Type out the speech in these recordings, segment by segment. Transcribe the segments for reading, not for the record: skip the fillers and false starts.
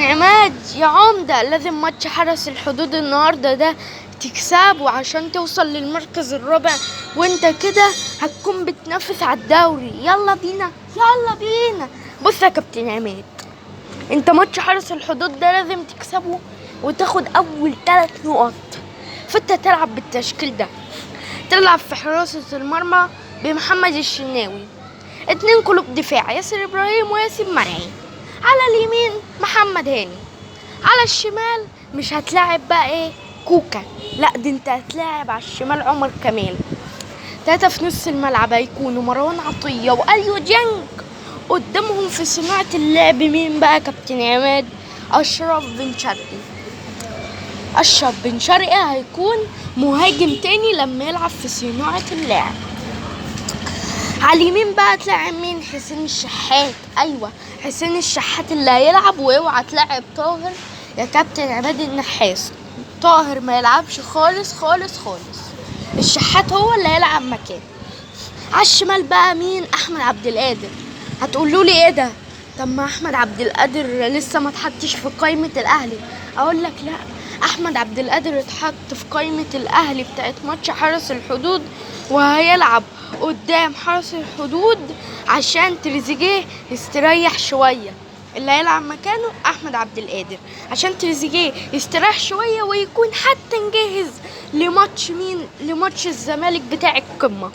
عماد يا عمدة، لازم ماتش حرس الحدود النهاردة ده تكسبه عشان توصل للمركز الرابع، وانت كده هتكون بتنافس على الدوري. يلا بينا يلا بينا. بص يا كابتن عماد، انت ماتش حرس الحدود ده لازم تكسبه وتاخد اول 3 نقط. فانت تلعب بالتشكيل ده، تلعب في حراسة المرمى بمحمد الشناوي، 2 قلوب دفاع ياسر ابراهيم وياسر مرعي، على اليمين محمد هاني، على الشمال مش هتلاعب بقى ايه كوكا، لا دي انت هتلاعب على الشمال عمر كمال. 3 في نص الملعب هيكونوا مروان عطية واليو ديانج. قدامهم في صناعة اللعب مين بقى كابتن عماد؟ اشرف بن شرقي. اشرف بن شرقي هيكون مهاجم تاني لما يلعب في صناعة اللعب. على اليمين بقى تلاعب مين؟ حسين الشحات. ايوه حسين الشحات اللي هيلعب، واوعى تلاعب طاهر يا كابتن عماد النحاس. طاهر ما يلعبش خالص خالص خالص، الشحات هو اللي هيلعب مكانه. على الشمال بقى مين؟ احمد عبد القادر. هتقولوا لي ايه ده؟ طب ما احمد عبد القادر لسه ما اتحطش في قائمة الاهلي. اقول لك لا، احمد عبد القادر اتحط في قائمة الاهلي بتاعت ماتش حرس الحدود، وهيلعب قدام حرس الحدود عشان تريزيجيه يستريح شوية. اللي هيلعب مكانه احمد عبد القادر عشان تريزيجيه يستريح شوية ويكون حتى نجهز لماتش مين؟ لماتش الزمالك بتاع القمة.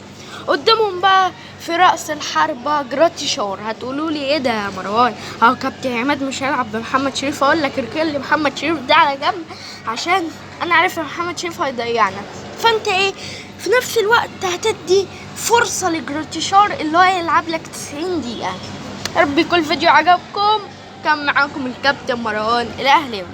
قدامهم بقى في رأس الحربة جراتيشار. هتقولوا لي ايه ده يا مروان؟ اهو كابتن عماد مش هيلعب بمحمد شريف. اقول لك اركن لي محمد شريف ده على جنب عشان انا عارف ان محمد شريف هيضيعنا. فانت ايه في نفس الوقت هتدي فرصة لجراتيشار اللي هو يلعب لك 90 دقيقة. يا رب يكون الفيديو عجبكم. كان معاكم الكابتن مروان الاهلاوي.